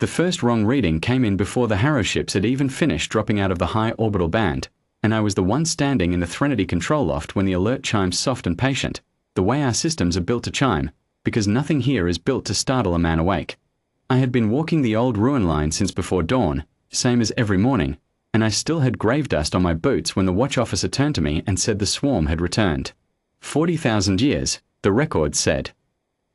The first wrong reading came in before the Harrow ships had even finished dropping out of the high orbital band, and I was the one standing in the Threnody control loft when the alert chimed soft and patient, the way our systems are built to chime, because nothing here is built to startle a man awake. I had been walking the old ruin line since before dawn, same as every morning, and I still had grave dust on my boots when the watch officer turned to me and said the swarm had returned. 40,000 years, the record said.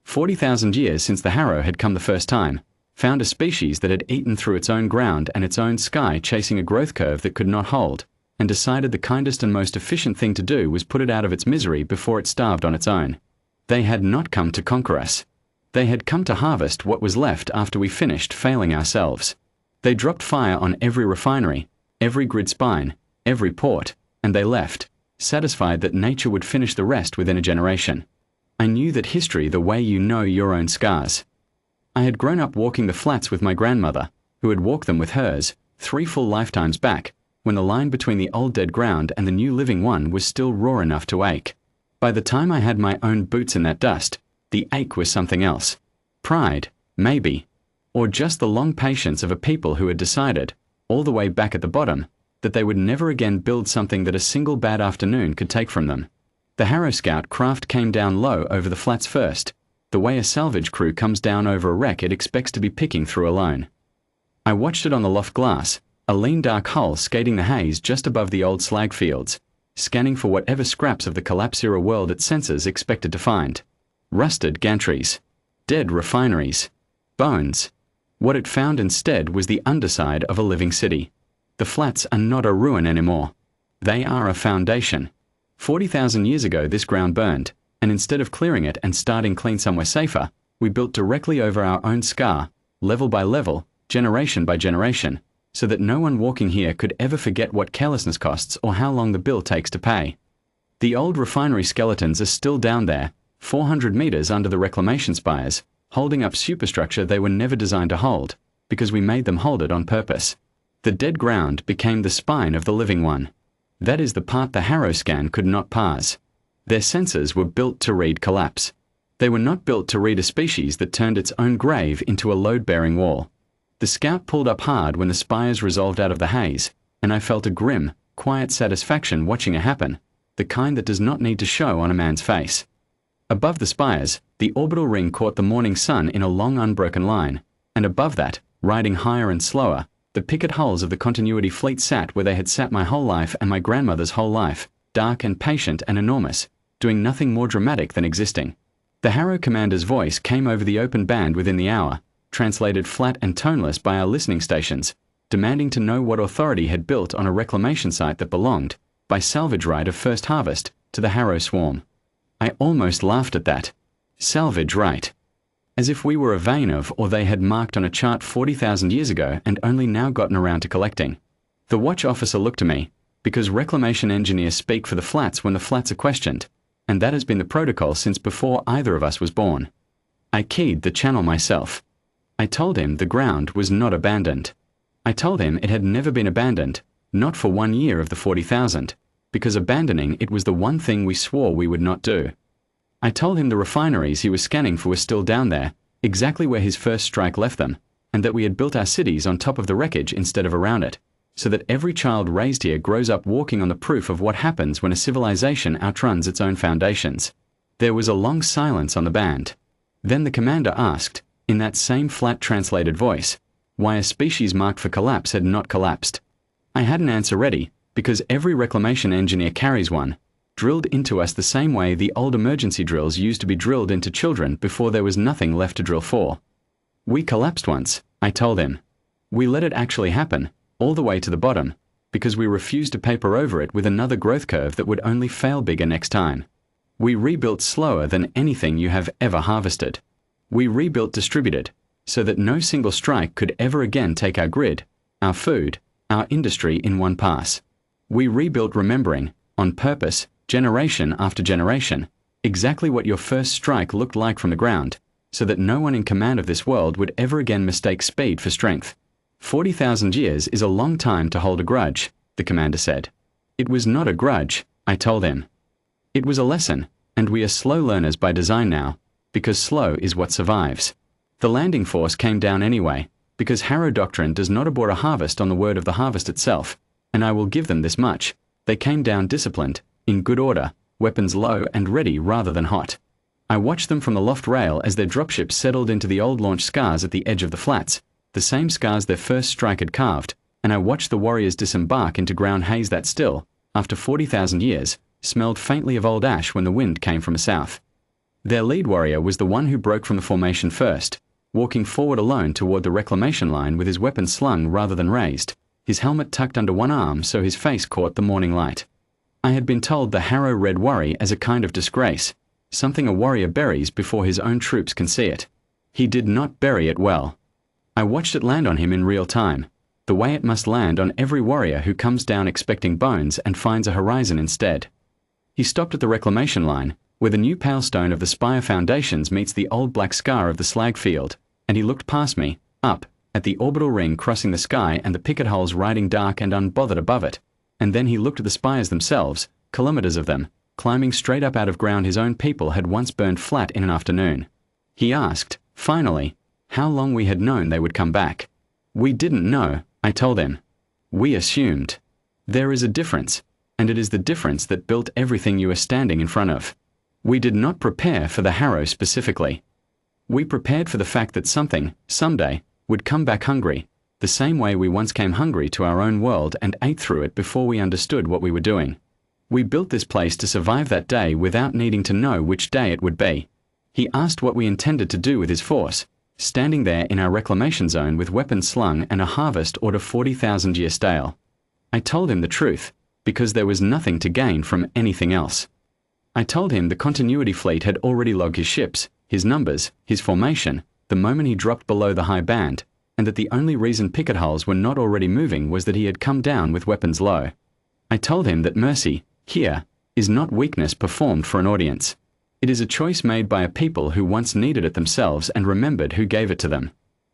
40,000 years since the Harrow had come the first time, found a species that had eaten through its own ground and its own sky, chasing a growth curve that could not hold, and decided the kindest and most efficient thing to do was put it out of its misery before it starved on its own. They had not come to conquer us. They had come to harvest what was left after we finished failing ourselves. They dropped fire on every refinery, every grid spine, every port, and they left, satisfied that nature would finish the rest within a generation. I knew that history the way you know your own scars. I had grown up walking the flats with my grandmother, who had walked them with hers, 3 full lifetimes back, when the line between the old dead ground and the new living one was still raw enough to ache. By the time I had my own boots in that dust, the ache was something else. Pride, maybe, or just the long patience of a people who had decided, all the way back at the bottom, that they would never again build something that a single bad afternoon could take from them. The Harrow Scout craft came down low over the flats first, the way a salvage crew comes down over a wreck it expects to be picking through alone. I watched it on the loft glass, a lean dark hull skating the haze just above the old slag fields, scanning for whatever scraps of the collapse-era world its sensors expected to find. Rusted gantries, dead refineries, bones. What it found instead was the underside of a living city. The flats are not a ruin anymore. They are a foundation. 40,000 years ago this ground burned, and instead of clearing it and starting clean somewhere safer, we built directly over our own scar, level by level, generation by generation, so that no one walking here could ever forget what carelessness costs or how long the bill takes to pay. The old refinery skeletons are still down there, 400 meters under the reclamation spires, holding up superstructure they were never designed to hold, because we made them hold it on purpose. The dead ground became the spine of the living one. That is the part the Harrow scan could not pass. Their sensors were built to read collapse. They were not built to read a species that turned its own grave into a load-bearing wall. The Scout pulled up hard when the spires resolved out of the haze, and I felt a grim, quiet satisfaction watching it happen, the kind that does not need to show on a man's face. Above the spires, the orbital ring caught the morning sun in a long unbroken line, and above that, riding higher and slower, the picket hulls of the continuity fleet sat where they had sat my whole life and my grandmother's whole life, dark and patient and enormous, doing nothing more dramatic than existing. The Harrow commander's voice came over the open band within the hour, translated flat and toneless by our listening stations, demanding to know what authority had built on a reclamation site that belonged, by salvage right of first harvest, to the Harrow swarm. I almost laughed at that. Salvage right. As if we were a vein of or they had marked on a chart 40,000 years ago and only now gotten around to collecting. The watch officer looked to me, because reclamation engineers speak for the flats when the flats are questioned, and that has been the protocol since before either of us was born. I keyed the channel myself. I told him the ground was not abandoned. I told him it had never been abandoned, not for 1 year of the 40,000, because abandoning it was the one thing we swore we would not do. I told him the refineries he was scanning for were still down there, exactly where his first strike left them, and that we had built our cities on top of the wreckage instead of around it, so that every child raised here grows up walking on the proof of what happens when a civilization outruns its own foundations. There was a long silence on the band. Then the commander asked, in that same flat translated voice, why a species marked for collapse had not collapsed. I had an answer ready, because every reclamation engineer carries one, drilled into us the same way the old emergency drills used to be drilled into children before there was nothing left to drill for. We collapsed once, I told him. We let it actually happen, all the way to the bottom, because we refused to paper over it with another growth curve that would only fail bigger next time. We rebuilt slower than anything you have ever harvested. We rebuilt distributed, so that no single strike could ever again take our grid, our food, our industry in one pass. We rebuilt remembering, on purpose, generation after generation, exactly what your first strike looked like from the ground, so that no one in command of this world would ever again mistake speed for strength. 40,000 years is a long time to hold a grudge, the commander said. It was not a grudge, I told him. It was a lesson, and we are slow learners by design now, because slow is what survives. The landing force came down anyway, because Harrow doctrine does not abhor a harvest on the word of the harvest itself, and I will give them this much. They came down disciplined, in good order, weapons low and ready rather than hot. I watched them from the loft rail as their dropships settled into the old launch scars at the edge of the flats, the same scars their first strike had carved, and I watched the warriors disembark into ground haze that still, after 40,000 years, smelled faintly of old ash when the wind came from the south. Their lead warrior was the one who broke from the formation first, walking forward alone toward the reclamation line with his weapon slung rather than raised, his helmet tucked under one arm so his face caught the morning light. I had been told the Harrow red worry as a kind of disgrace, something a warrior buries before his own troops can see it. He did not bury it well. I watched it land on him in real time, the way it must land on every warrior who comes down expecting bones and finds a horizon instead. He stopped at the reclamation line, where the new pale stone of the spire foundations meets the old black scar of the slag field, and he looked past me, up, at the orbital ring crossing the sky and the picket holes riding dark and unbothered above it, and then he looked at the spires themselves, kilometers of them, climbing straight up out of ground his own people had once burned flat in an afternoon. He asked, finally, how long we had known they would come back. We didn't know, I told him. We assumed. There is a difference, and it is the difference that built everything you are standing in front of. We did not prepare for the Harrow specifically. We prepared for the fact that something, someday, would come back hungry, the same way we once came hungry to our own world and ate through it before we understood what we were doing. We built this place to survive that day without needing to know which day it would be. He asked what we intended to do with his force, standing there in our reclamation zone with weapons slung and a harvest order 40,000 year stale. I told him the truth, because there was nothing to gain from anything else. I told him the continuity fleet had already logged his ships, his numbers, his formation, the moment he dropped below the high band, and that the only reason picket hulls were not already moving was that he had come down with weapons low. I told him that mercy, here, is not weakness performed for an audience. It is a choice made by a people who once needed it themselves and remembered who gave it to them.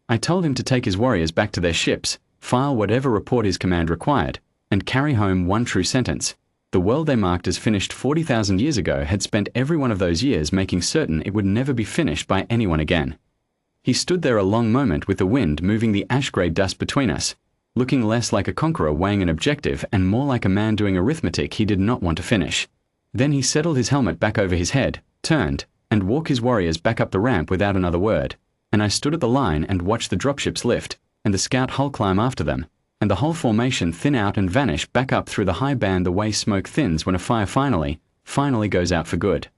I told him to take his warriors back to their ships, file whatever report his command required, and carry home one true sentence. The world they marked as finished 40,000 years ago had spent every one of those years making certain it would never be finished by anyone again. He stood there a long moment with the wind moving the ash-grey dust between us, looking less like a conqueror weighing an objective and more like a man doing arithmetic he did not want to finish. Then he settled his helmet back over his head, turned, and walked his warriors back up the ramp without another word, and I stood at the line and watched the dropships lift, and the scout hull climb after them, and the whole formation thin out and vanish back up through the high band the way smoke thins when a fire finally goes out for good.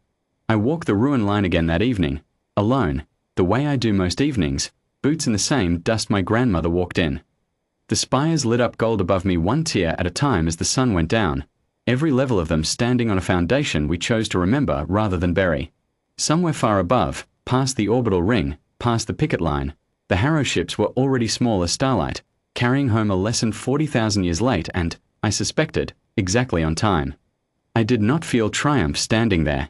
I walked the ruin line again that evening, alone, the way I do most evenings, boots in the same dust my grandmother walked in. The spires lit up gold above me one tier at a time as the sun went down, every level of them standing on a foundation we chose to remember rather than bury. Somewhere far above, past the orbital ring, past the picket line, the Harrow ships were already small as starlight, carrying home a lesson 40,000 years late and, I suspected, exactly on time. I did not feel triumph standing there.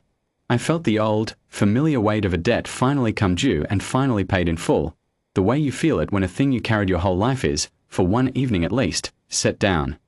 I felt the old, familiar weight of a debt finally come due and finally paid in full, the way you feel it when a thing you carried your whole life is, for one evening at least, set down.